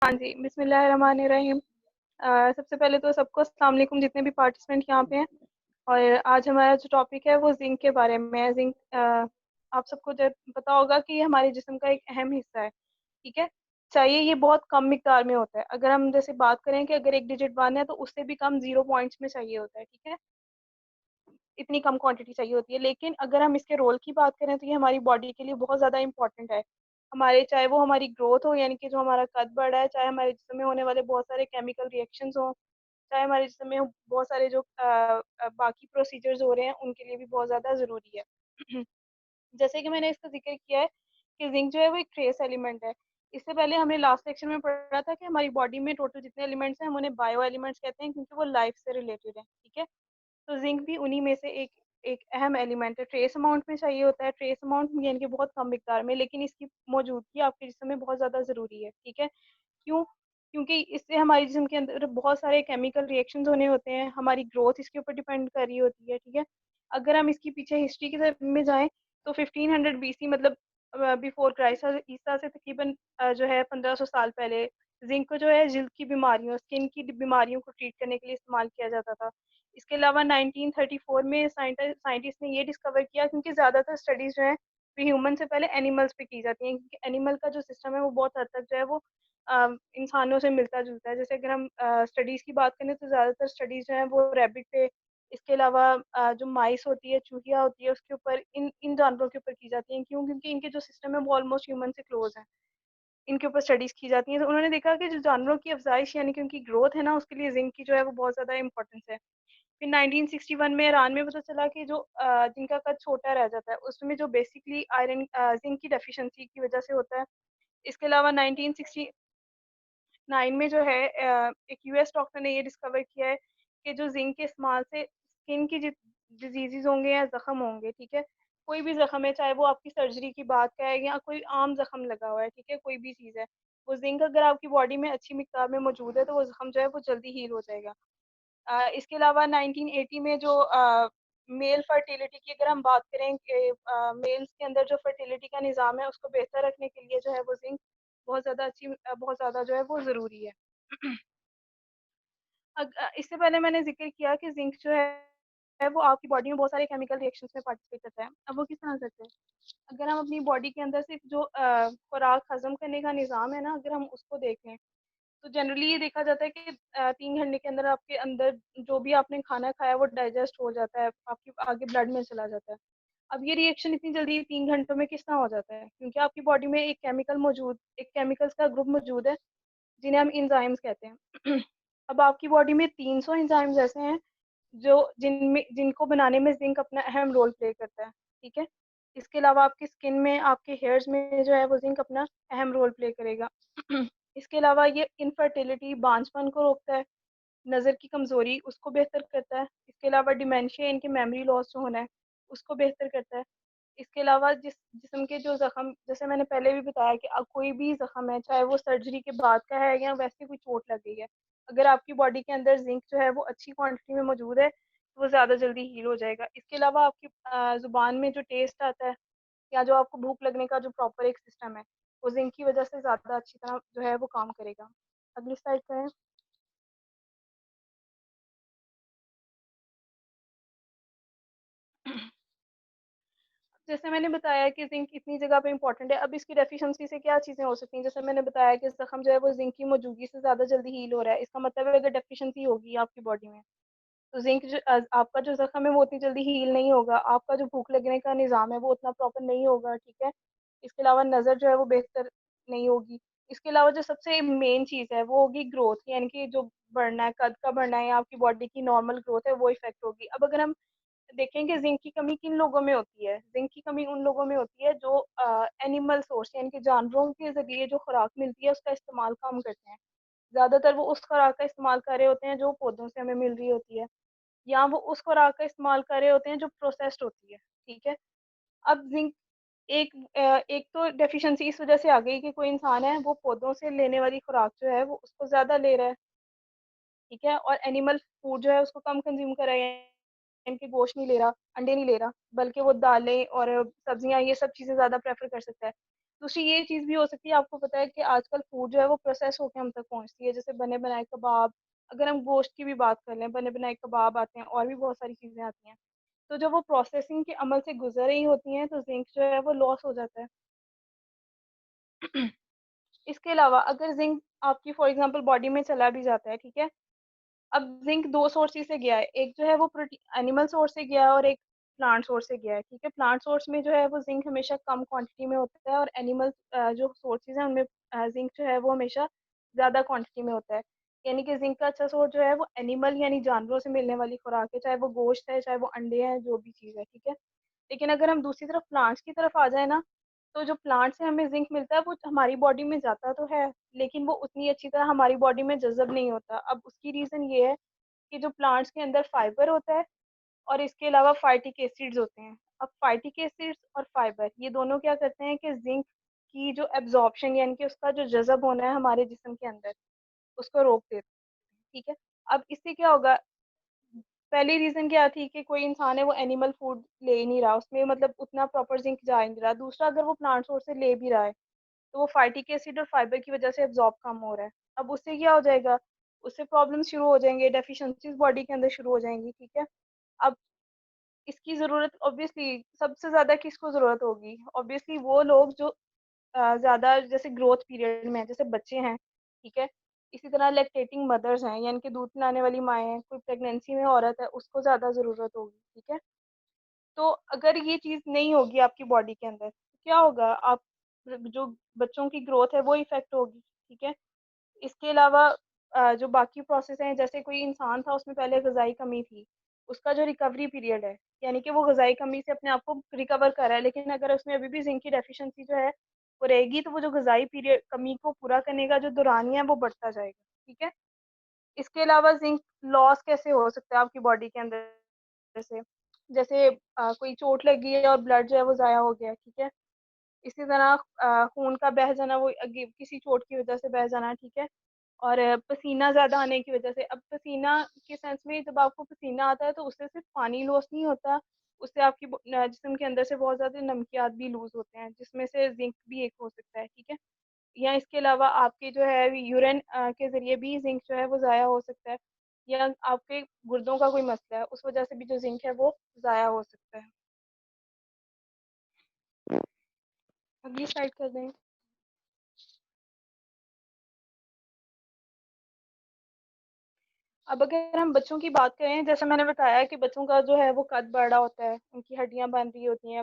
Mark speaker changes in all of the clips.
Speaker 1: हाँ जी, बिस्मिल्लाहिर्रहमानिर्रहीम। सबसे पहले तो सबको अस्सलाम वालेकुम जितने भी पार्टिसिपेंट यहाँ पे हैं। और आज हमारा जो टॉपिक है वो ज़िंक के बारे में है। ज़िंक आप सबको जो पता होगा कि ये हमारे जिस्म का एक अहम हिस्सा है, ठीक है? चाहिए ये बहुत कम मिकदार में होता है। अगर हम जैसे बात करें कि अगर 1 डिजिट 1 है तो उससे भी कम 0 पॉइंट्स में चाहिए होता है, ठीक है? इतनी कम क्वांटिटी चाहिए होती है। लेकिन अगर हम इसके रोल की बात करें तो ये हमारी बॉडी के लिए बहुत ज़्यादा इंपॉर्टेंट है। हमारे चाहे वो हमारी ग्रोथ हो यानी कि जो हमारा कद बढ़ा है, चाहे हमारे जिस्म में होने वाले बहुत सारे केमिकल रिएक्शंस हों, चाहे हमारे जिस्म में बहुत सारे जो बाकी प्रोसीजर्स हो रहे हैं उनके लिए भी बहुत ज़्यादा ज़रूरी है। जैसे कि मैंने इसका ज़िक्र किया है कि ज़िंक जो है वो एक ट्रेस एलिमेंट है। इससे पहले हमने लास्ट सेक्शन में पढ़ा था कि हमारी बॉडी में टोटल जितने एलिमेंट्स हैं हम उन्हें बायो एलिमेंट्स कहते हैं क्योंकि वो लाइफ से रिलेटेड हैं, ठीक है? तो जिंक भी उन्हीं में से एक एक अहम एलिमेंट है। ट्रेस अमाउंट में चाहिए होता है, ट्रेस अमाउंट यानी कि बहुत कम मिकदार में, लेकिन इसकी मौजूदगी आपके जिस्म में बहुत ज़्यादा ज़रूरी है, ठीक है? क्यों? क्योंकि इससे हमारे जिस्म के अंदर बहुत सारे केमिकल रिएक्शंस होने होते हैं, हमारी ग्रोथ इसके ऊपर डिपेंड कर रही होती है, ठीक है? अगर हम इसकी पीछे हिस्ट्री की तरफ में जाएँ तो 1500 बीसी मतलब बिफोर क्राइस्ट ईसा से तकरीबन जो है 1500 साल पहले जिंक को जो है जिल्द की बीमारियों, स्किन की बीमारियों को ट्रीट करने के लिए इस्तेमाल किया जाता था। इसके अलावा 1934 में साइंटिस्ट ने ये डिस्कवर किया क्योंकि ज़्यादातर स्टडीज़ जो हैं वो ह्यूमन से पहले एनिमल्स पे की जाती हैं क्योंकि एनिमल का जो सिस्टम है वो बहुत हद तक जो है वो इंसानों से मिलता-जुलता है। जैसे अगर हम स्टडीज़ की बात करें तो ज़्यादातर स्टडीज़ जो हैं वो रैबिट पे, इसके अलावा जो माइस होती है, चूहिया होती है, उसके ऊपर इन इन जानवरों के ऊपर की जाती हैं। क्यों? क्योंकि इनके जो सिस्टम है वो ऑलमोस्ट ह्यूमन से क्लोज़ है। इनके ऊपर स्टडीज़ की जाती हैं। तो उन्होंने देखा कि जो जानवरों की अफ़ज़ाइश यानी कि उनकी ग्रोथ है ना, उसके लिए ज़िंक की जो है वो बहुत ज़्यादा इम्पोर्टेंस है। फिर 1961 में ईरान में पता चला कि जो जिनका कद छोटा रह जाता है, उसमें जो बेसिकली ज़िंक की डेफ़िशिएंसी की वज़ह से होता है। इसके अलावा 1969 में जो है एक यूएस डॉक्टर ने ये डिस्कवर किया है कि जो ज़िंक के इस्तेमाल से स्किन की जि डिज़ीज़ेज़ होंगे या ज़ख्म होंगे, ठीक है? कोई भी ज़ख्म है, चाहे वो आपकी सर्जरी की बात का है या कोई आम ज़ख्म लगा हुआ है, ठीक है? कोई भी चीज़ है, वो ज़िंक अगर आपकी बॉडी में अच्छी मिकदार में मौजूद है, तो वो ज़ख्म जो है वो जल्दी हील हो जाएगा। इसके अलावा 1980 में जो मेल फर्टिलिटी की अगर हम बात करें कि मेल्स के अंदर जो फर्टिलिटी का निज़ाम है उसको बेहतर रखने के लिए जो है वो ज़िंक बहुत ज़्यादा जो है वो ज़रूरी है। इससे पहले मैंने ज़िक्र किया कि ज़िंक जो है वो आपकी बॉडी में बहुत सारे केमिकल रिएक्शंस में पार्टिसिपेट करता है। अब वो किस तरह करते हैं? अगर हम अपनी बॉडी के अंदर सिर्फ जो खुराक हज़म करने का निज़ाम है ना, अगर हम उसको देखें तो जनरली ये देखा जाता है कि 3 घंटे के अंदर आपके अंदर जो भी आपने खाना खाया वो डाइजेस्ट हो जाता है, आपके आगे ब्लड में चला जाता है। अब ये रिएक्शन इतनी जल्दी 3 घंटों में किस तरह हो जाता है? क्योंकि आपकी बॉडी में एक केमिकल्स का ग्रुप मौजूद है, जिन्हें हम एंजाइम्स कहते हैं। अब आपकी बॉडी में 300 एंजाइम्स ऐसे हैं जो जिनको बनाने में ज़िंक अपना अहम रोल प्ले करता है, ठीक है? इसके अलावा आपकी स्किन में, आपके हेयर्स में जो है वो ज़िंक अपना अहम रोल प्ले करेगा। इसके अलावा ये इनफर्टिलिटी, बांझपन को रोकता है, नज़र की कमज़ोरी उसको बेहतर करता है। इसके अलावा डिमेंशिया यानी कि मेमोरी लॉस जो होना है, उसको बेहतर करता है। इसके अलावा जिस्म के जो ज़ख्म जैसे मैंने पहले भी बताया कि कोई भी ज़ख्म है, चाहे वो सर्जरी के बाद का है या वैसे कोई चोट लग गई है, अगर आपकी बॉडी के अंदर ज़िंक जो है वो अच्छी क्वांटिटी में मौजूद है, तो वो ज़्यादा जल्दी हील हो जाएगा। इसके अलावा आपकी ज़ुबान में जो टेस्ट आता है या जो आपको भूख लगने का जो प्रॉपर एक सिस्टम है, वो ज़िंक की वज़ह से ज़्यादा अच्छी तरह जो है वो काम करेगा। अगली स्लाइड पे है। जैसे मैंने बताया कि ज़िंक इतनी जगह पे इम्पोर्टेंट है, अब इसकी डेफ़िशिएंसी से क्या चीज़ें हो सकती हैं? जैसे मैंने बताया कि ज़ख्म जो है वो ज़िंक की मौजूदगी से ज़्यादा जल्दी हील हो रहा है। इसका मतलब है अगर डेफ़िशिएंसी होगी आपकी बॉडी में, तो आपका जो ज़ख्म है वो उतनी जल्दी हील नहीं होगा, आपका जो भूख लगने का निज़ाम है वो उतना प्रॉपर नहीं होगा, ठीक है? इसके अलावा नज़र जो है वो बेहतर नहीं होगी। इसके अलावा जो सबसे मेन चीज़ है वो होगी ग्रोथ, यानी कि जो बढ़ना है, कद का बढ़ना है या आपकी बॉडी की नॉर्मल ग्रोथ है वो इफ़ेक्ट होगी। अब अगर हम देखेंगे ज़िंक की कमी किन लोगों में होती है? ज़िंक की कमी उन लोगों में होती है जो एनिमल सोर्स यानी कि जानवरों के ज़रिए जो खुराक मिलती है उसका इस्तेमाल कम करते हैं। ज़्यादातर वो उस खुराक का इस्तेमाल कर रहे होते हैं जो पौधों से हमें मिल रही होती है, या वो उस खुराक का इस्तेमाल कर रहे होते हैं जो प्रोसेस्ड होती है, ठीक है? अब ज़िंक एक तो डेफ़िशिएंसी इस वज़ह से आ गई कि कोई इंसान है वो पौधों से लेने वाली खुराक जो है वो उसको ज़्यादा ले रहा है, ठीक है? और एनिमल फूड जो है उसको कम कंज़्यूम कर रहा है, यानी कि गोश्त नहीं ले रहा, अंडे नहीं ले रहा, बल्कि वो दालें और सब्जियाँ ये सब चीज़ें ज़्यादा प्रेफ़र कर सकता है। दूसरी ये चीज़ भी हो सकती है, आपको पता है कि आजकल फूड जो है वो प्रोसेस होके हम तक पहुँचती है, जैसे बने बनाए कबाब। अगर हम गोश्त की भी बात कर लें, बने बनाए कबाब आते हैं और भी बहुत सारी चीज़ें आती हैं। तो जब वो प्रोसेसिंग के अमल से गुज़र रही होती हैं तो ज़िंक जो है वो लॉस हो जाता है। इसके अलावा अगर ज़िंक आपकी फॉर एग्ज़ाम्पल बॉडी में चला भी जाता है, ठीक है? अब ज़िंक 2 सोर्सेज़ से गया है, एक जो है वो एनिमल सोर्स से गया है और एक प्लांट सोर्स से गया है, ठीक है? प्लांट सोर्स में जो है वो ज़िंक हमेशा कम क्वांटिटी में होता है और एनिमल जो सोर्सेज़ हैं उनमें ज़िंक जो है वो हमेशा ज़्यादा क्वांटिटी में होता है। यानी कि ज़िंक का अच्छा सोर्स जो है वो एनिमल यानी जानवरों से मिलने वाली खुराक है, चाहे वो गोश्त है, चाहे वो अंडे हैं, जो भी चीज़ है, ठीक है? लेकिन अगर हम दूसरी तरफ प्लांट्स की तरफ आ जाए ना, तो जो प्लांट से हमें ज़िंक मिलता है वो हमारी बॉडी में जाता तो है, लेकिन वो उतनी अच्छी तरह हमारी बॉडी में जज़ब नहीं होता। अब उसकी रीज़न ये है कि जो प्लांट्स के अंदर फाइबर होता है और इसके अलावा फाइटिक एसिड्स होते हैं। अब फाइटिक एसिड्स और फाइबर ये दोनों क्या करते हैं कि ज़िंक की जो एब्ज़ॉर्प्शन यानी कि उसका जो जज़ब होना है हमारे जिस्म के अंदर, उसको रोक देते हैं, ठीक है? अब इससे क्या होगा, पहली रीज़न क्या थी कि कोई इंसान है वो एनिमल फूड ले ही नहीं रहा, उसमें मतलब उतना प्रॉपर ज़िंक जा ही नहीं रहा। दूसरा, अगर वो प्लांट सोर्स से ले भी रहा है, तो वो फाइटिक एसिड और फाइबर की वजह से एब्ज़ॉर्ब कम हो रहा है। अब उससे क्या हो जाएगा, उससे प्रॉब्लम्स शुरू हो जाएँगे, डेफिशिएंसीज़ बॉडी के अंदर शुरू हो जाएँगी, ठीक है? अब इसकी ज़रूरत ऑब्वियसली सबसे ज़्यादा किसको ज़रूरत होगी? ऑब्वियसली वो लोग जो ज़्यादा जैसे ग्रोथ पीरियड में हैं, जैसे बच्चे हैं, ठीक है? इसी तरह लैक्टेटिंग मदर्स हैं, यानी कि दूध पिलाने वाली माएँ हैं, कोई प्रेगनेंसी में औरत है, उसको ज़्यादा ज़रूरत होगी, ठीक है? तो अगर ये चीज़ नहीं होगी आपकी बॉडी के अंदर, तो क्या होगा? आप जो बच्चों की ग्रोथ है वो इफ़ेक्ट होगी, ठीक है? इसके अलावा जो बाकी प्रोसेस हैं, जैसे कोई इंसान था उसमें पहले ग़िज़ाई कमी थी, उसका जो रिकवरी पीरियड है, यानी कि वो ग़िज़ाई कमी से अपने आप को रिकवर कर रहा है, लेकिन अगर उसमें अभी भी ज़िंक की डेफ़िशिएंसी जो है, वो रहेगी, तो वो जो ग़िज़ाई पीरियड कमी को पूरा करने का जो दौरानिया है, वो बढ़ता जाएगा, ठीक है? इसके अलावा ज़िंक लॉस कैसे हो सकता है आपकी बॉडी के अंदर से? जैसे कोई चोट लगी है और ब्लड जो है वो ज़ाया हो गया है, ठीक है? इसी तरह खून का बह जाना, वो किसी चोट की वजह से बह जाना, ठीक है? और पसीना ज़्यादा आने की वजह से, अब पसीना के सेंस में जब आपको पसीना आता है तो उससे सिर्फ पानी लॉस नहीं होता, उससे आपकी जिस्म के अंदर से बहुत ज़्यादा नमकियात भी लूज़ होते हैं, जिसमें से ज़िंक भी एक हो सकता है, ठीक है? या इसके अलावा आपके जो है यूरिन के ज़रिए भी ज़िंक जो है वो ज़ाया हो सकता है, या आपके गुर्दों का कोई मसला है, उस वजह से भी जो ज़िंक है वो ज़ाया हो सकता है। अगली स्लाइड कर दें। अब अगर हम बच्चों की बात करें, जैसे मैंने बताया कि बच्चों का जो है वो कद बड़ा होता है, उनकी हड्डियाँ बन रही होती हैं,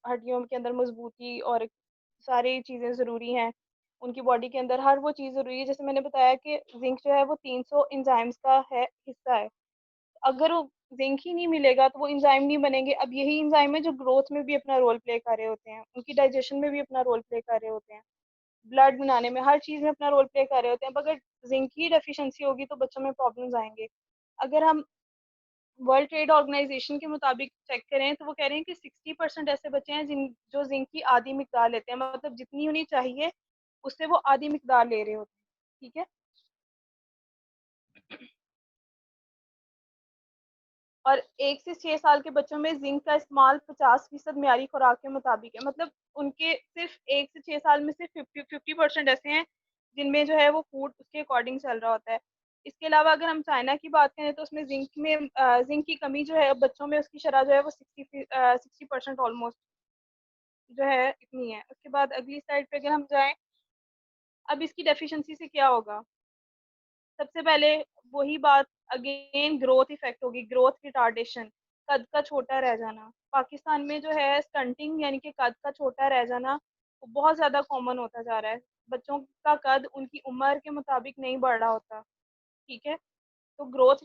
Speaker 1: हड्डियों के अंदर मजबूती और सारी चीज़ें ज़रूरी हैं, उनकी बॉडी के अंदर हर वो चीज़ ज़रूरी है। जैसे मैंने बताया कि ज़िंक जो है वो 300 एंजाइम्स का है हिस्सा है। अगर वो ज़िंक ही नहीं मिलेगा तो वो एंजाइम नहीं बनेंगे। अब यही एंजाइम है जो ग्रोथ में भी अपना रोल प्ले कर रहे होते हैं, उनकी डाइजेशन में भी अपना रोल प्ले कर रहे होते हैं, ब्लड बनाने में, हर चीज़ में अपना रोल प्ले कर रहे होते हैं। अब अगर ज़िंक की डेफिशिएंसी होगी तो बच्चों में प्रॉब्लम्स आएँगे। अगर हम वर्ल्ड ट्रेड ऑर्गेनाइजेशन के मुताबिक चेक करें तो वो कह रहे हैं कि 60% ऐसे बच्चे हैं जो जिंक की आधी मिकदार लेते हैं, मतलब जितनी उन्हें चाहिए उससे वो आधी मिकदार ले रहे होते हैं, ठीक है? और 1 से 6 साल के बच्चों में जिंक का इस्तेमाल 50% मियारी खुराक के मुताबिक है, मतलब उनके सिर्फ 1 से 6 साल में सिर्फ 50% ऐसे हैं जिनमें जो है वो फूड उसके अकॉर्डिंग चल रहा होता है। इसके अलावा अगर हम चाइना की बात करें तो उसमें जिंक की कमी जो है बच्चों में उसकी शरह जो है वो 60% ऑलमोस्ट जो है इतनी है। उसके बाद अगली स्लाइड पे अगर हम जाएँ, अब इसकी डेफिशिएंसी से क्या होगा? सबसे पहले वही बात, अगेन ग्रोथ इफेक्ट होगी, ग्रोथ रिटार्डेशन, कद का छोटा रह जाना। पाकिस्तान में जो है स्टंटिंग यानी कि कद का छोटा रह जाना, वो बहुत ज़्यादा कॉमन होता जा रहा है। बच्चों का कद उनकी उम्र के मुताबिक नहीं बढ़ रहा होता, ठीक है? तो ग्रोथ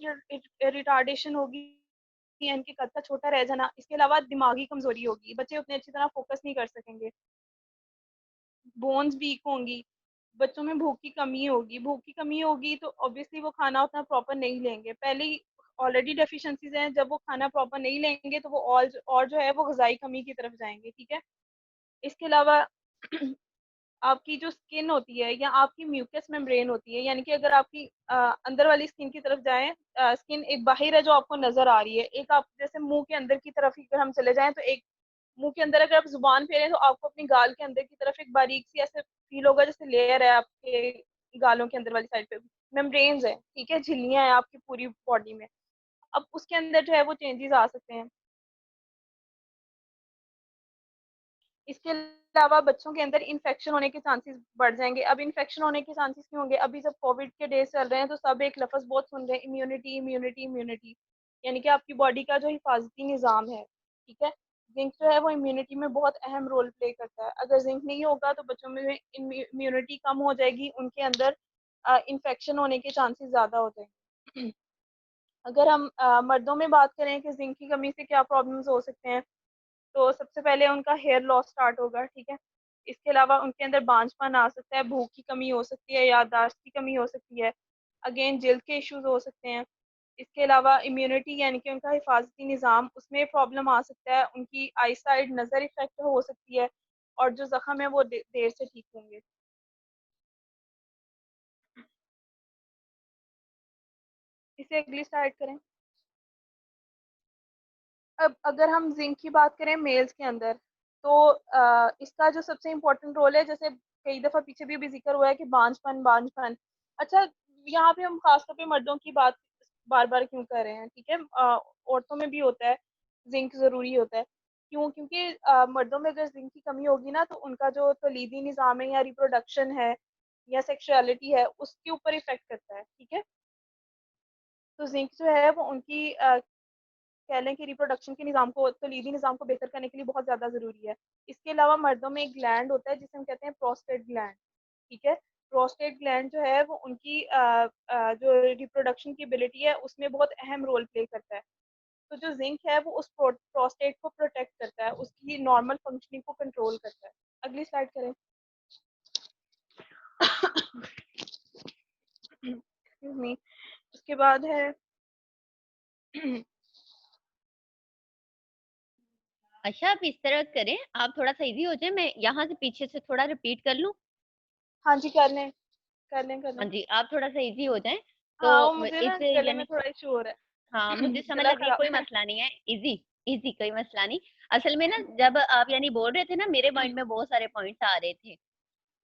Speaker 1: रिटार्डेशन होगी, यानी कि कद का छोटा रह जाना। इसके अलावा दिमागी कमज़ोरी होगी, बच्चे उतने अच्छी तरह फ़ोकस नहीं कर सकेंगे। बोन्स वीक होंगी, बच्चों में भूख की कमी होगी तो ऑब्वियसली वो खाना उतना प्रॉपर नहीं लेंगे। पहले ही ऑलरेडी डेफिशिएंसीज़ हैं, जब वो खाना प्रॉपर नहीं लेंगे तो वो और जो है वो ग़िज़ाई कमी की तरफ जाएँगे, ठीक है? इसके अलावा आपकी जो स्किन होती है या आपकी म्यूकस मेम्ब्रेन होती है, यानी कि अगर आपकी अंदर वाली स्किन की तरफ जाएँ, स्किन एक बाहिर है जो आपको नज़र आ रही है, एक आप जैसे मुँह के अंदर की तरफ ही अगर हम चले जाएँ तो एक मुंह के अंदर अगर आप जुबान फेरें तो आपको अपनी गाल के अंदर की तरफ एक बारीक सी ऐसे फील होगा जैसे लेयर है आपके गालों के अंदर वाली साइड पे, मेम्ब्रेन्स है, ठीक है, झिल्लियां हैं आपकी पूरी बॉडी में। अब उसके अंदर जो है वो चेंजेस आ सकते हैं। इसके अलावा बच्चों के अंदर इन्फेक्शन होने के चांसेस बढ़ जाएंगे। अब इन्फेक्शन होने के चांसेस क्यों होंगे? अभी जब कोविड के डेज चल रहे हैं तो सब एक लफ्ज बहुत सुन रहे हैं, इम्यूनिटी इम्यूनिटी इम्यूनिटी, यानी कि आपकी बॉडी का जो हिफाजती निज़ाम है, ठीक है, जिंक जो है वो इम्यूनिटी में बहुत अहम रोल प्ले करता है। अगर जिंक नहीं होगा तो बच्चों में इम्यूनिटी कम हो जाएगी, उनके अंदर इन्फेक्शन होने के चांसेस ज़्यादा हो जाएंगे। अगर हम मर्दों में बात करें कि जिंक की कमी से क्या प्रॉब्लम्स हो सकते हैं, तो सबसे पहले उनका हेयर लॉस स्टार्ट होगा, ठीक है। इसके अलावा उनके अंदर बांझपन आ सकता है, भूख की कमी हो सकती है, याददाश्त की कमी हो सकती है, अगेन जल्द के इश्यूज हो सकते हैं। इसके अलावा इम्यूनिटी यानी कि उनका हिफाजती निज़ाम, उसमें प्रॉब्लम आ सकता है, उनकी आई साइड नज़र इफेक्ट हो सकती है, और जो जख्म है वो देर से ठीक होंगे। इसे अगली स्लाइड करें। अब अगर हम जिंक की बात करें मेल्स के अंदर, तो इसका जो सबसे इम्पोर्टेंट रोल है, जैसे कई दफ़ा पीछे भी जिक्र हुआ है कि बांझपन बांझपन। अच्छा, यहाँ पे हम खासतौर पे मर्दों की बात बार बार क्यों कर रहे हैं, ठीक है, औरतों में भी होता है, जिंक ज़रूरी होता है। क्यों? क्योंकि मर्दों में अगर जिंक की कमी होगी ना तो उनका जो तौलीदी निज़ाम है या रिप्रोडक्शन है या सेक्सुअलिटी है उसके ऊपर इफेक्ट करता है, ठीक है। तो जिंक जो है वो उनकी कह लें कि रिप्रोडक्शन के निज़ाम को, तौलीदी निज़ाम को बेहतर करने के लिए बहुत ज़्यादा ज़रूरी है। इसके अलावा मर्दों में एक ग्लैंड होता है जिसे हम कहते हैं प्रोस्टेट ग्लैंड, ठीक है। प्रोस्टेट ग्लैंड जो है वो उनकी जो रिप्रोडक्शन की एबिलिटी है उसमें बहुत अहम रोल प्ले करता है। तो जो जिंक है वो उस प्रोस्टेट को प्रोटेक्ट करता है, उसकी नॉर्मल फंक्शनिंग को कंट्रोल करता है। अगली स्लाइड करें। Excuse me. उसके बाद है
Speaker 2: अच्छा, आप इस तरह करें, आप थोड़ा सा इजी हो जाए, मैं यहाँ से पीछे से थोड़ा रिपीट कर लूँ।
Speaker 1: हाँ जी, कर लें कर लें कर
Speaker 2: हाँ
Speaker 1: लें।
Speaker 2: जी, आप थोड़ा सा इजी हो जाए। तो
Speaker 1: हाँ, वो मुझे ना
Speaker 2: इस
Speaker 1: गले में
Speaker 2: यानी,
Speaker 1: थोड़ा इशू हो रहा
Speaker 2: हाँ
Speaker 1: है।
Speaker 2: मुझे समझ
Speaker 1: गला
Speaker 2: लग रही है,
Speaker 1: खराब
Speaker 2: कोई
Speaker 1: है।
Speaker 2: मसला नहीं है, इजी इजी कोई मसला नहीं। असल में ना जब आप यानी बोल रहे थे ना, मेरे माइंड में बहुत सारे पॉइंट्स आ रहे थे।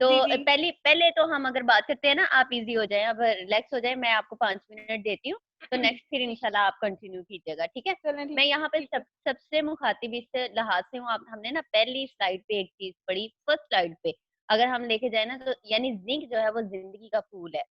Speaker 2: तो
Speaker 1: जी जी।
Speaker 2: पहले पहले तो हम अगर बात करते हैं ना, आप इजी हो जाए, अब रिलैक्स हो जाए, मैं आपको 5 मिनट देती हूँ। तो नेक्स्ट फिर
Speaker 1: ठीक,
Speaker 2: इंशाल्लाह आप कंटिन्यू कीजिएगा, ठीक है।
Speaker 1: चलें, ठीक
Speaker 2: मैं यहाँ पे
Speaker 1: ठीक है।
Speaker 2: सबसे मुखातिब इस लिहाज से हूँ। आप हमने ना पहली स्लाइड पे एक चीज पढ़ी, फर्स्ट स्लाइड पे अगर हम लेके जाए ना, तो यानी जिंक जो है वो जिंदगी का फूल है।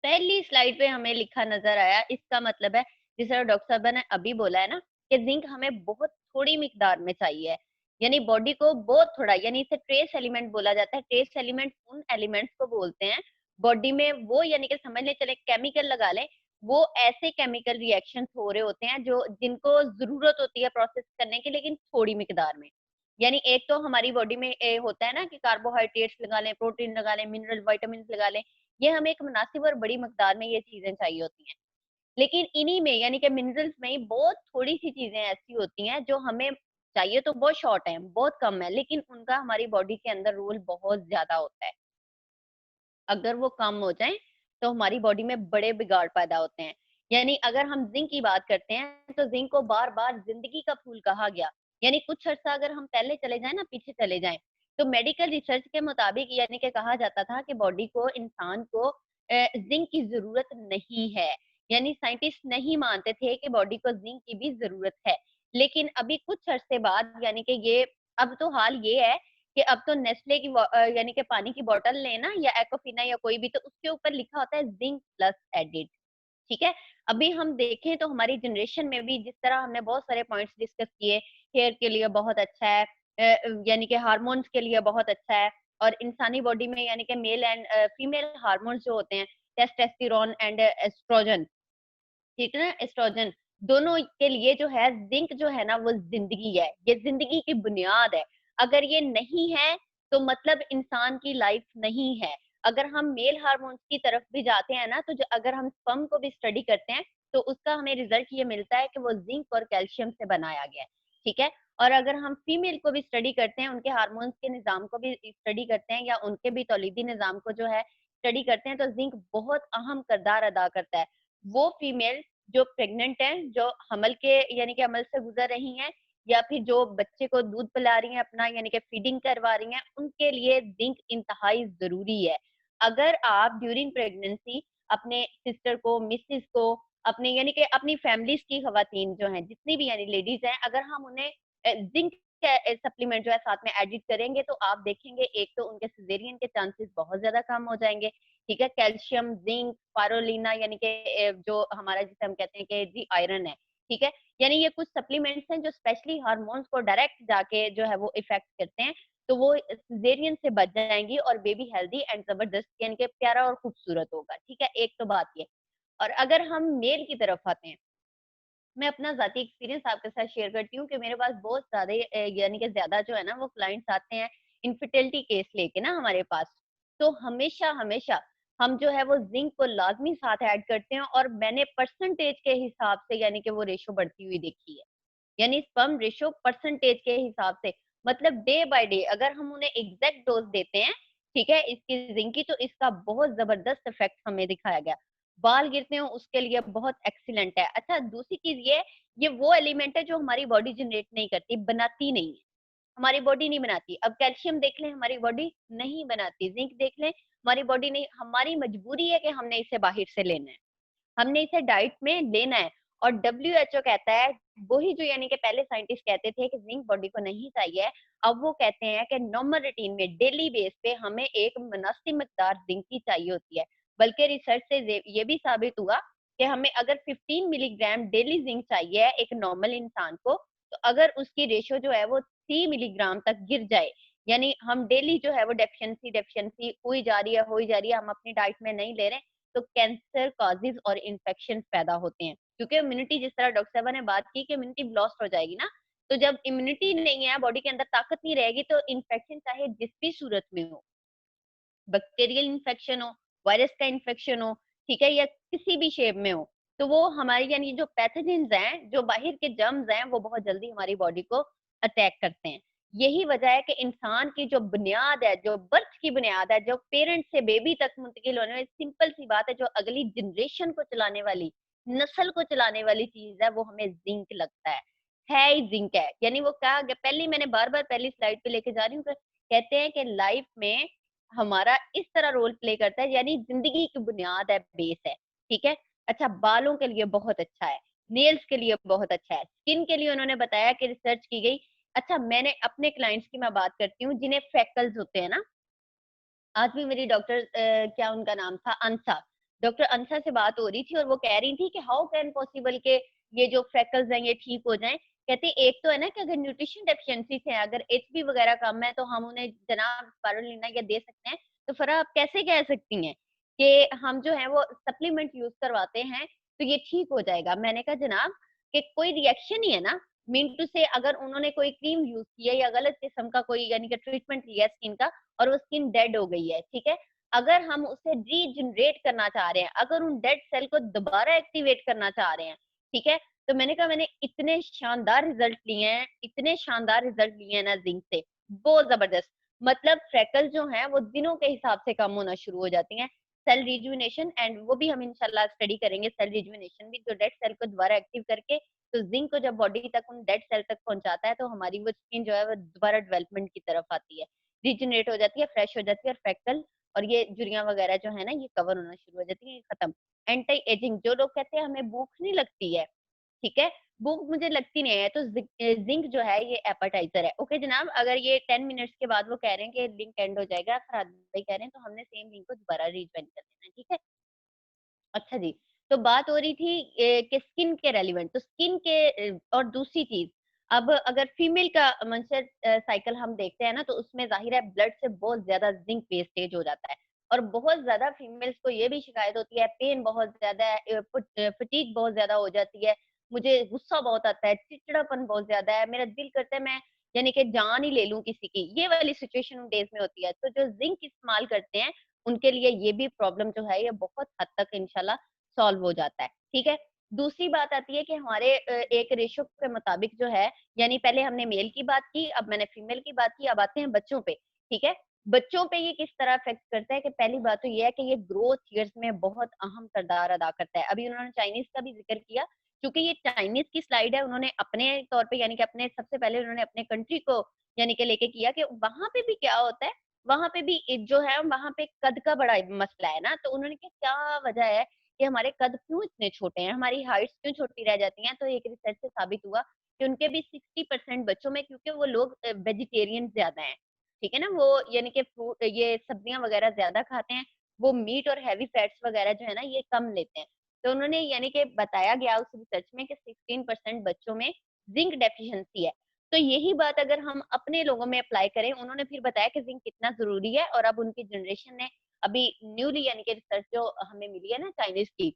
Speaker 2: पहली स्लाइड पे हमें लिखा नजर आया, इसका मतलब है जिस तरह डॉक्टर साहब ने अभी बोला है ना, कि जिंक हमें बहुत थोड़ी मिकदार में चाहिए, यानी बॉडी को बहुत थोड़ा, यानी इसे ट्रेस एलिमेंट बोला जाता है। ट्रेस एलिमेंट उन एलिमेंट्स को बोलते हैं बॉडी में, वो यानी कि समझ ले चले, केमिकल लगा लें, वो ऐसे केमिकल रिएक्शंस हो रहे होते हैं जो जिनको जरूरत होती है प्रोसेस करने की, लेकिन थोड़ी मिकदार में। यानी एक तो हमारी बॉडी में होता है ना कि कार्बोहाइड्रेट्स लगा लें, प्रोटीन लगा लें, मिनरल विटामिन लगा लें, ये हमें एक मुनासिब और बड़ी मकदार में ये चीजें चाहिए होती हैं। लेकिन इन्हीं में यानी कि मिनरल्स में ही बहुत थोड़ी सी चीजें ऐसी होती हैं जो हमें चाहिए, तो बहुत शॉर्ट है, बहुत कम है, लेकिन उनका हमारी बॉडी के अंदर रोल बहुत ज्यादा होता है। अगर वो कम हो जाए तो हमारी बॉडी में बड़े बिगाड़ पैदा होते हैं। यानी अगर हम जिंक की बात करते हैं, तो जिंक को बार बार जिंदगी का फूल कहा गया। यानी कुछ अर्सा अगर हम पहले चले जाएं ना, पीछे चले जाएं, तो मेडिकल रिसर्च के मुताबिक यानी कि कहा जाता था कि बॉडी को, इंसान को जिंक की जरूरत नहीं है। यानी साइंटिस्ट नहीं मानते थे कि बॉडी को जिंक की भी जरूरत है। लेकिन अभी कुछ अरसे बाद यानी कि ये, अब तो हाल ये है कि अब तो नेस्ले की यानी कि पानी की बोतल लेना या एक्वाफिना या कोई भी, तो उसके ऊपर लिखा होता है जिंक प्लस एडिड, ठीक है। अभी हम देखें तो हमारी जनरेशन में भी जिस तरह हमने बहुत सारे पॉइंट्स डिस्कस किए, हेयर के लिए बहुत अच्छा है, यानी कि हार्मोन्स के लिए बहुत अच्छा है, और इंसानी बॉडी में यानी कि मेल एंड फीमेल हार्मोन्स जो होते हैं, टेस्टोस्टेरोन एंड एस्ट्रोजन, ठीक है ना, एस्ट्रोजन, दोनों के लिए जो है जिंक जो है ना वो जिंदगी है, ये जिंदगी की बुनियाद है। अगर ये नहीं है तो मतलब इंसान की लाइफ नहीं है। अगर हम मेल हार्मोन्स की तरफ भी जाते हैं ना, तो अगर हम स्पर्म को भी स्टडी करते हैं, तो उसका हमें रिजल्ट ये मिलता है कि वो जिंक और कैल्शियम से बनाया गया है, ठीक है। और अगर हम फीमेल को भी स्टडी करते हैं, उनके हार्मोन्स के निजाम को भी स्टडी करते हैं, या उनके भी तौलीदी निजाम को जो है स्टडी करते हैं, तो जिंक बहुत अहम किरदार अदा करता है। वो फीमेल जो प्रेग्नेंट हैं, जो हमल के यानी कि अमल से गुजर रही हैं, या फिर जो बच्चे को दूध पिला रही हैं अपना यानी कि फीडिंग करवा रही हैं, उनके लिए जिंक इंतहाई जरूरी है। अगर आप ड्यूरिंग प्रेगनेंसी अपने सिस्टर को, मिसेस को, अपने यानी कि अपनी फैमिलीज की खवातीन जो हैं, जितनी भी यानी लेडीज हैं, अगर हम उन्हें जिंक सप्लीमेंट जो है साथ में एडिट करेंगे तो आप देखेंगे एक तो उनके सिजेरियन के चांसेस बहुत ज्यादा कम हो जाएंगे। ठीक है, कैल्शियम, जिंक, पारोलिना यानी कि जो हमारा जिसे हम कहते हैं कि जी आयरन है। ठीक है, यानी ये कुछ सप्लीमेंट्स हैं जो स्पेशली हार्मोन्स को डायरेक्ट जाके जो है वो इफेक्ट करते हैं, तो वो सिजेरियन से बच जाएंगी और बेबी हेल्दी एंड जबरदस्त यानी कि प्यारा और खूबसूरत होगा। ठीक है, एक तो बात ये। और अगर हम मेल की तरफ आते हैं, मैं अपना ज़ाती एक्सपीरियंस आपके साथ शेयर करती हूँ कि मेरे पास बहुत ज़्यादा यानी कि ज़्यादा जो है ना वो क्लाइंट्स आते हैं इनफर्टिलिटी केस लेके ना हमारे पास। तो हमेशा हमेशा हम जो है वो ज़िंक को लाज़मी साथ ऐड करते हैं और मैंने परसेंटेज के हिसाब से यानी कि वो रेशो बढ़ती हुई देखी है। यानी स्पर्म रेशो परसेंटेज के हिसाब से, मतलब डे बाय डे अगर हम उन्हें एग्जैक्ट डोज देते हैं, ठीक है, इसकी जिंक की, तो इसका बहुत जबरदस्त इफेक्ट हमें दिखाया गया। बाल गिरते हो उसके लिए बहुत एक्सीलेंट है। अच्छा, दूसरी चीज ये वो एलिमेंट है जो हमारी बॉडी जनरेट नहीं करती, बनाती नहीं है, हमारी बॉडी नहीं बनाती। अब कैल्शियम देख लें, हमारी बॉडी नहीं बनाती। जिंक देख लें, हमारी बॉडी नहीं, हमारी मजबूरी है कि हमने इसे बाहर से लेना है, हमने इसे डाइट में लेना है। और डब्ल्यूएचओ कहता है, वही जो यानी कि पहले साइंटिस्ट कहते थे कि जिंक बॉडी को नहीं चाहिए, अब वो कहते हैं कि नॉर्मल रूटीन में डेली बेस पे हमें एक मुनासिब मकदार जिंक की चाहिए होती है। बल्कि रिसर्च से ये भी साबित हुआ कि हमें अगर 15 मिलीग्राम डेली जिंक चाहिए एक नॉर्मल इंसान को, तो अगर उसकी रेशो जो है वो 3 मिलीग्राम तक गिर जाए, यानी हम डेली जो है वो डेफिशिएंसी डेफिशिएंसी हुई जा रही है, हुई जा रही है, हम अपनी डाइट में नहीं ले रहे, तो कैंसर कॉजेज और इन्फेक्शन पैदा होते हैं। क्योंकि इम्यूनिटी, जिस तरह डॉक्टर साहब ने बात की कि इम्यूनिटी लॉस्ट हो जाएगी ना, तो जब इम्यूनिटी नहीं है, बॉडी के अंदर ताकत नहीं रहेगी, तो इन्फेक्शन चाहे जिस भी सूरत में हो, बैक्टीरियल इन्फेक्शन हो, वायरस का इन्फेक्शन हो, ठीक है, या किसी भी शेप में हो, तो वो हमारी यानी जो पैथोजेंस हैं, जो बाहर के जर्म्स हैं, वो बहुत जल्दी हमारी बॉडी को अटैक करते हैं। यही वजह है कि इंसान की जो बुनियाद है, जो बर्थ की बुनियाद है, जो पेरेंट से बेबी तक मुंतकिल होने वाली सिंपल सी बात है, जो अगली जनरेशन को चलाने वाली, नस्ल को चलाने वाली चीज है, वो हमें जिंक लगता है ही जिंक है। यानी वो क्या, पहली मैंने बार बार पहली स्लाइड पे लेके जा रही हूँ, कहते हैं कि लाइफ में हमारा इस तरह रोल प्ले करता है, यानी जिंदगी की बुनियाद है, बेस है। ठीक है, अच्छा, बालों के लिए बहुत अच्छा है, नेल्स के लिए बहुत अच्छा है, स्किन के लिए उन्होंने बताया कि रिसर्च की गई। अच्छा, मैंने अपने क्लाइंट्स की मैं बात करती हूँ जिन्हें फ्रेकल्स होते हैं ना, आज भी मेरी डॉक्टर क्या उनका नाम था, अंसा, डॉक्टर अंसा से बात हो रही थी और वो कह रही थी कि हाउ कैन पॉसिबल के ये जो फ्रेकल्स हैं ये ठीक हो जाएं। कहती एक तो है ना कि अगर न्यूट्रिशन डेफिशिएंसी है, अगर एचबी वगैरह कम है, तो हम उन्हें जनाब स्पारुलिना या दे सकते हैं। तो फिर आप कैसे कह सकती हैं कि हम जो है वो सप्लीमेंट यूज करवाते हैं तो ये ठीक हो जाएगा? मैंने कहा जनाब कि कोई रिएक्शन ही है ना, मीन टू से अगर उन्होंने कोई क्रीम यूज किया या गलत किस्म का कोई यानी कि ट्रीटमेंट लिया स्किन का और वो स्किन डेड हो गई है, ठीक है, अगर हम उसे रीजनरेट करना चाह रहे हैं, अगर उन डेड सेल को दोबारा एक्टिवेट करना चाह रहे हैं, ठीक है, तो मैंने कहा मैंने इतने शानदार रिजल्ट लिए हैं, इतने शानदार रिजल्ट लिए हैं ना जिंक से, बहुत जबरदस्त। मतलब फ्रेकल जो हैं वो दिनों के हिसाब से कम होना शुरू हो जाती हैं। सेल रिजुविनेशन, एंड वो भी हम इंशाल्लाह स्टडी करेंगे, सेल रिजुविनेशन भी, जो डेड सेल को दोबारा एक्टिव करके, तो जिंक को जब बॉडी तक उन डेड सेल तक पहुंचाता है, तो हमारी वो स्किन जो है वो दोबारा डेवलपमेंट की तरफ आती है, रीजनरेट हो जाती है, फ्रेश हो जाती है, और फ्रेकल और ये झुर्रियां वगैरह जो है ना ये कवर होना शुरू हो जाती है, ये खत्म। एंटी एजिंग, जो लोग कहते हैं हमें भूख नहीं लगती है, ठीक है, भूख मुझे लगती नहीं है, तो जिंक जो है ये एपेटाइजर है। ओके जनाब, अगर ये 10 मिनट्स के बाद वो कह रहे हैं कि लिंक एंड हो जाएगा, खराब भाई कह रहे हैं, तो हमने सेम लिंक को दोबारा रीज्वाइन कर देना है, ठीक है। अच्छा जी, तो बात हो रही थी कि स्किन के रेलिवेंट, तो स्किन के और दूसरी चीज, अब अगर फीमेल का मेंस्ट्रुअल साइकिल हम देखते हैं ना, तो उसमें जाहिर है ब्लड से बहुत ज्यादा जिंक वेस्टेज हो जाता है, और बहुत ज्यादा फीमेल्स को ये भी शिकायत होती है, पेन बहुत ज्यादा है, फटीग बहुत ज्यादा हो जाती है, मुझे गुस्सा बहुत आता है, चिड़चिड़ापन बहुत ज्यादा है, मेरा दिल करता है मैं यानी कि जान ही ले लूं किसी की, ये वाली सिचुएशन उन डेज में होती है। तो जो जिंक इस्तेमाल करते हैं उनके लिए ये भी प्रॉब्लम जो है ये बहुत हद तक इंशाल्लाह सॉल्व हो जाता है, ठीक है। दूसरी बात आती है कि हमारे एक रेशो के मुताबिक जो है, यानी पहले हमने मेल की बात की, अब मैंने फीमेल की बात की, अब आते हैं बच्चों पे, ठीक है। बच्चों पे ये किस तरह इफेक्ट करता है कि पहली बात तो ये है कि ये ग्रोथ ईयर्स में बहुत अहम किरदार अदा करता है। अभी उन्होंने चाइनीज का भी जिक्र किया क्योंकि ये चाइनीज की स्लाइड है, उन्होंने अपने तौर पे यानी कि अपने सबसे पहले उन्होंने अपने कंट्री को यानी कि लेके किया कि वहां पे भी क्या होता है, वहां पे भी जो है वहां पे कद का बड़ा मसला है ना, तो उन्होंने कहा क्या वजह है कि हमारे कद क्यों इतने छोटे हैं, हमारी हाइट्स क्यों छोटी रह जाती हैं। तो एक रिसर्च से साबित हुआ कि उनके भी 60% बच्चों में, क्योंकि वो लोग वेजिटेरियन ज्यादा हैं, ठीक है ना, वो यानी कि फ्रूट ये सब्जियां वगैरह ज्यादा खाते हैं, वो मीट और हैवी फैट्स वगैरह जो है ना ये कम लेते हैं। तो उन्होंने यानी कि बताया गया उस रिसर्च में कि 16% बच्चों में जिंक डेफिशिएंसी है। तो यही बात अगर हम अपने लोगों में अप्लाई करें, उन्होंने फिर बताया कि जिंक कितना जरूरी है, और अब उनकी जनरेशन ने अभी न्यूली यानी कि रिसर्च जो हमें मिली है ना चाइनीज की,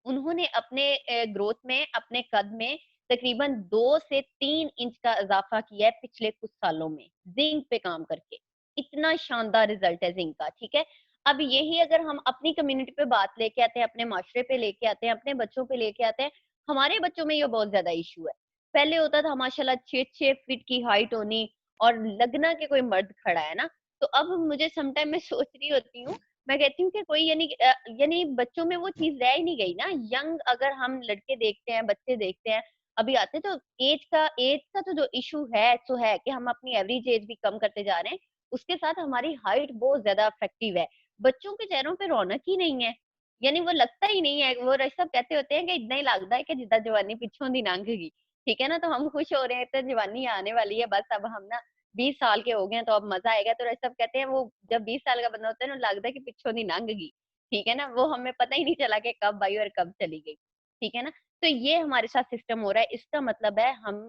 Speaker 2: उन्होंने अपने ग्रोथ में, अपने कद में तकरीबन 2 से 3 इंच का इजाफा किया है पिछले कुछ सालों में, जिंक पे काम करके। इतना शानदार रिजल्ट है जिंक का, ठीक है। अब यही अगर हम अपनी कम्युनिटी पे बात लेके आते हैं, अपने माशरे पे लेके आते हैं, अपने बच्चों पे लेके आते हैं, हमारे बच्चों में ये बहुत ज्यादा इशू है। पहले होता था माशाल्लाह 6-6 फीट की हाइट होनी और लगना कि कोई मर्द खड़ा है ना। तो अब मुझे समटाइम मैं सोच रही होती हूँ, मैं कहती हूँ कि कोई यानी बच्चों में वो चीज रह ही नहीं गई ना। यंग अगर हम लड़के देखते हैं, बच्चे देखते हैं अभी आते, तो एज का तो जो इशू है सो है कि हम अपनी एवरेज एज भी कम करते जा रहे हैं, उसके साथ हमारी हाइट बहुत ज्यादा अफेक्टिव है। बच्चों के चेहरों पे रौनक ही नहीं है, यानी वो लगता ही नहीं है। वो सब कहते होते हैं कि इतना ही लगता है कि जिद्दां जवानी पिछों दी लंघ गई, ठीक है ना। तो हम खुश हो रहे हैं तो जवानी आने वाली है, बस अब हम ना 20 साल के हो गए हैं तो अब मजा आएगा। तो सब कहते हैं वो जब 20 साल का बंदा होता है ना, लगता है कि पिछों दी लंघ गई, ठीक है ना, वो हमें पता ही नहीं चला कि कब आई और कब चली गई, ठीक है ना। तो ये हमारे साथ सिस्टम हो रहा है। इसका मतलब है हम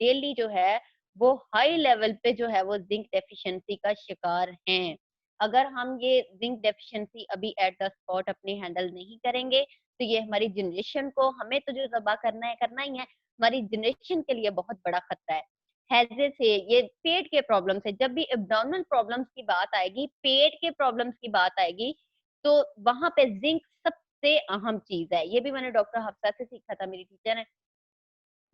Speaker 2: डेली जो है वो हाई लेवल पे जो है वो जिंक डेफिशिएंसी का शिकार हैं। अगर हम ये जिंक डेफिशिएंसी अभी एट द स्पॉट अपने हैंडल नहीं करेंगे, तो ये हमारी जनरेशन को, हमें तो जो ज़बा करना ही है, हमारी जनरेशन के लिए बहुत बड़ा खतरा है। हैजे से, ये पेट के प्रॉब्लम से, जब भी एब्डोमिनल प्रॉब्लम्स की बात आएगी, पेट के प्रॉब्लम्स की बात आएगी, तो वहां पे जिंक सबसे अहम चीज है। ये भी मैंने डॉक्टर हफ्सा से सीखा था, मेरी टीचर है।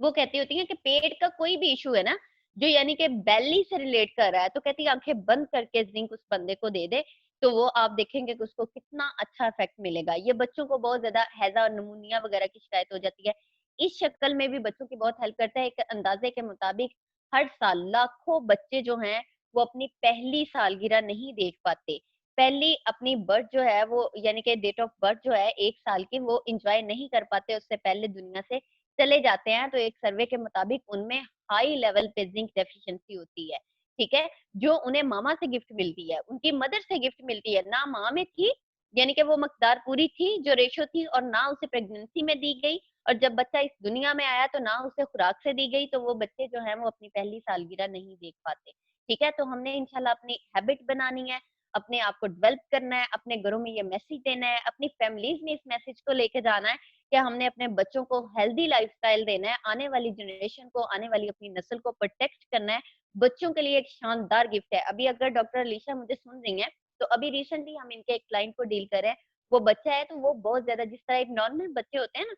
Speaker 2: वो कहती होती है कि पेट का कोई भी इशू है ना, जो यानी कि बेली से रिलेट कर रहा है, तो कहती है आंखें बंद करके जिंक उस बंदे को दे दे, तो वो आप देखेंगे कि उसको कितना अच्छा इफेक्ट मिलेगा। ये बच्चों को बहुत ज्यादा हैजा और निमोनिया वगैरह की शिकायत हो जाती है, इस शक्ल में भी बच्चों की बहुत हेल्प करता है। एक अंदाजे के मुताबिक हर साल लाखों बच्चे जो हैं वो अपनी पहली सालगिरह नहीं देख पाते। पहली अपनी बर्थ जो है वो यानी कि डेट ऑफ बर्थ जो है 1 साल की, वो एंजॉय नहीं कर पाते, उससे पहले दुनिया से चले जाते हैं। तो एक सर्वे के मुताबिक उनमें हाई लेवल पे जिंक डेफिशिएंसी होती है, ठीक है, जो उन्हें मामा से गिफ्ट मिलती है, उनकी मदर से गिफ्ट मिलती है, ना माँ में थी, यानी कि वो मकदार पूरी थी जो रेशो थी, और ना उसे प्रेगनेंसी में दी गई, और जब बच्चा इस दुनिया में आया तो ना उसे खुराक से दी गई। तो वो बच्चे जो है वो अपनी पहली सालगिरह नहीं देख पाते, ठीक है। तो हमने इंशाल्लाह अपनी हैबिट बनानी है, अपने आप को डेवलप करना है, अपने घरों में ये मैसेज देना है, अपनी फैमिलीज में इस मैसेज को लेके जाना है कि हमने अपने बच्चों को हेल्दी लाइफस्टाइल देना है, आने वाली जनरेशन को, आने वाली अपनी नस्ल को प्रोटेक्ट करना है। बच्चों के लिए एक शानदार गिफ्ट है। अभी अगर डॉक्टर अलीशा मुझे सुन रही हैं, तो अभी रिसेंटली हम इनके एक क्लाइंट को डील कर रहे हैं। वो बच्चा है तो वो बहुत ज्यादा, जिस तरह एक नॉर्मल बच्चे होते हैं ना,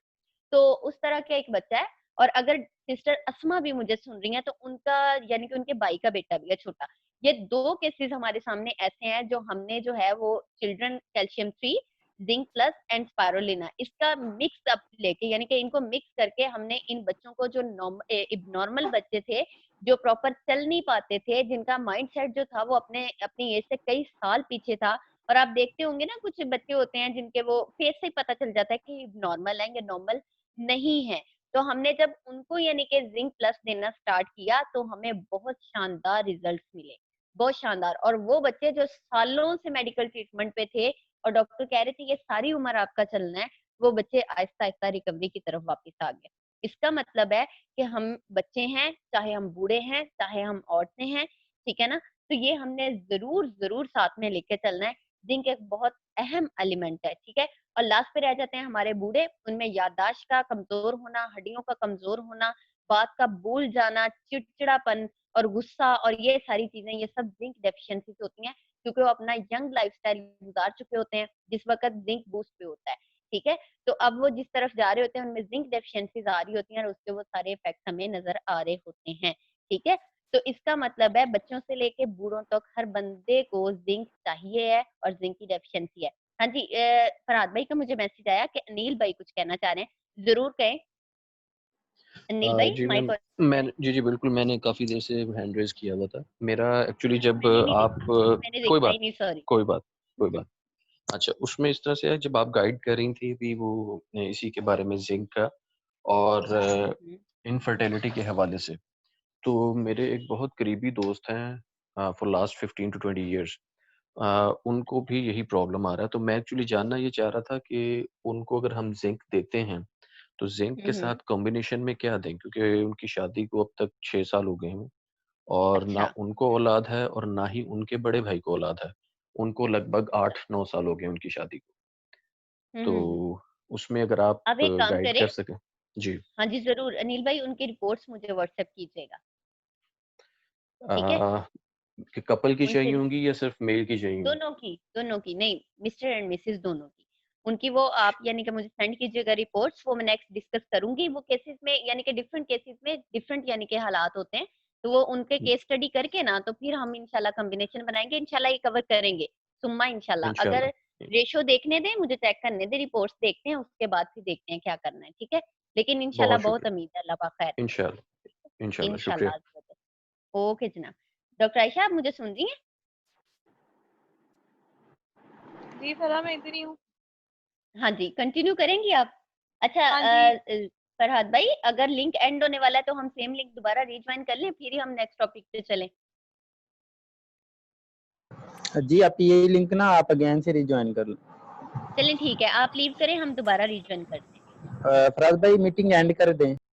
Speaker 2: तो उस तरह का एक बच्चा है। और अगर सिस्टर अस्मा भी मुझे सुन रही हैं, तो उनका यानी कि उनके भाई का बेटा भी है छोटा। ये 2 केसेस हमारे सामने ऐसे हैं जो हमने जो है वो children calcium 3 zinc plus and spirulina इसका मिक्स अप लेके, यानी कि इनको मिक्स करके हमने इन बच्चों को, जो नॉर्मल बच्चे थे, जो प्रॉपर चल नहीं पाते थे, जिनका माइंड सेट जो था वो अपने अपनी एज से कई साल पीछे था। और आप देखते होंगे ना कुछ बच्चे होते हैं जिनके वो फेस से ही पता चल जाता है कि नॉर्मल है या नॉर्मल नहीं है। तो हमने जब उनको यानी कि जिंक प्लस देना स्टार्ट किया, तो हमें बहुत शानदार रिजल्ट्स मिले, बहुत शानदार। और वो बच्चे जो सालों से मेडिकल ट्रीटमेंट पे थे और डॉक्टर कह रहे थे ये सारी उम्र आपका चलना है, वो बच्चे आहिस्ता आहिस्ता रिकवरी की तरफ वापस आ गए। इसका मतलब है कि हम बच्चे हैं, चाहे हम बूढ़े हैं, चाहे हम औरतें हैं, ठीक है ना। तो ये हमने जरूर जरूर साथ में लेके चलना है। जिंक एक बहुत अहम एलिमेंट है, ठीक है। और लास्ट पे रह जाते हैं हमारे बूढ़े, उनमें याददाश्त का कमजोर होना, हड्डियों का कमजोर होना, बात का भूल जाना, चिड़चिड़ापन और गुस्सा, और ये सारी चीजें, ये सब जिंक डेफिशिएंसी से होती हैं, क्योंकि वो अपना यंग लाइफस्टाइल गुजार चुके होते हैं जिस वक्त जिंक बूस्ट पे होता है, ठीक है। तो अब वो जिस तरफ जा रहे होते हैं उनमें जिंक डेफिशिएंसीज आ रही होती हैं, और उसके वो सारे इफेक्ट हमें नजर आ रहे होते हैं, ठीक है। तो इसका मतलब है बच्चों से लेके बूढ़ों तक हर बंदे को जिंक चाहिए है, और जिंक की डेफिशिएंसी है। हाँ जी, फरहाद भाई का मुझे मैसेज आया कि अनिल भाई कुछ कहना चाह रहे हैं। जरूर कहें अनिल भाई,
Speaker 3: जी
Speaker 2: माइक
Speaker 3: मैम, जी बिल्कुल, मैंने काफ़ी देर से हैंड रेज़ किया हुआ था। मेरा एक्चुअली जब
Speaker 2: मैंने नहीं
Speaker 3: आप
Speaker 2: देखा, मैंने
Speaker 3: कोई
Speaker 2: देखा ही
Speaker 3: बात
Speaker 2: नहीं, सॉरी।
Speaker 3: कोई बात। अच्छा, उसमें इस तरह से है, जब आप गाइड कर रही थी अभी वो इसी के बारे में ज़िंक का और इनफर्टिलिटी के हवाले से, तो मेरे एक बहुत करीबी दोस्त हैं फॉर लास्ट 15 टू 20 इयर्स, उनको भी यही प्रॉब्लम आ रहा है। तो मैं एक्चुअली जानना ये चाह रहा था कि उनको अगर हम ज़िंक देते हैं, तो ज़िंक के साथ कॉम्बिनेशन में क्या दें? क्योंकि उनकी शादी को अब तक 6 साल हो गए हैं और ना
Speaker 2: अच्छा।
Speaker 3: उनको औलाद है और ना ही उनके बड़े भाई को औलाद है। उनको लगभग 8-9 साल हो गए उनकी शादी को। तो उसमें अगर आप
Speaker 2: अब एक काम
Speaker 3: गाइड
Speaker 2: करें,
Speaker 3: कर सकें। जी।
Speaker 2: हाँ जी जरूर अनिल भाई, उनकी रिपोर्ट्स मुझे व्हाट्सएप कीजिएगा, ठीक है?
Speaker 3: कि कपल की
Speaker 2: उनसे
Speaker 3: चाहिए होंगी या सिर्फ मेल की चाहिए होंगी?
Speaker 2: दोनों की नहीं, मिस्टर एंड मिसेस दोनों की। उनकी वो आप यानी कि मुझे सेंड कीजिएगा रिपोर्ट्स, वो मैं नेक्स्ट डिस्कस करूंगी। वो केसेस में यानी कि डिफरेंट केसेस में डिफरेंट यानी कि हालात होते हैं, तो वो उनके केस स्टडी करके ना, तो फिर हम इंशाल्लाह कॉम्बिनेशन बनाएंगे, इंशाल्लाह ये कवर करेंगे। सुम्मा इंशाल्लाह, अगर
Speaker 3: इंशाल्लाह।
Speaker 2: रेशो देखने दें, मुझे चेक करने दें, रिपोर्ट्स देखते हैं, उसके बाद फिर देखते हैं क्या करना है, ठीक है? लेकिन इंशाल्लाह
Speaker 3: बहुत
Speaker 2: बहुत
Speaker 3: शुक्रिया।
Speaker 2: उम्मीद है, अल्लाह पाक खैर करे।
Speaker 3: इंशाल्लाह, इंशाल्लाह, शुक्रिया।
Speaker 2: इंशाल्लाह। ओके जनाब। डॉक्टर आयशा, आप मुझे सुन रही हैं?
Speaker 1: जी फरहा, मैं इधर ही हूँ।
Speaker 2: हाँ जी, कंटिन्यू करेंगी आप? अच्छा,
Speaker 1: हाँ जी।
Speaker 2: फरहाद भाई, अगर लिंक एंड होने वाला है तो हम सेम लिंक दोबारा रिज्वाइन कर लें, फिर ही हम नेक्स्ट टॉपिक पे चलें।
Speaker 4: जी आप यही लिंक ना आप अगेन से रिज्वाइन कर लो।
Speaker 2: चलें ठीक है, आप लीव करें, हम दोबारा रिज्वाइन करते हैं।
Speaker 4: फराज भाई मीटिंग एंड कर दें।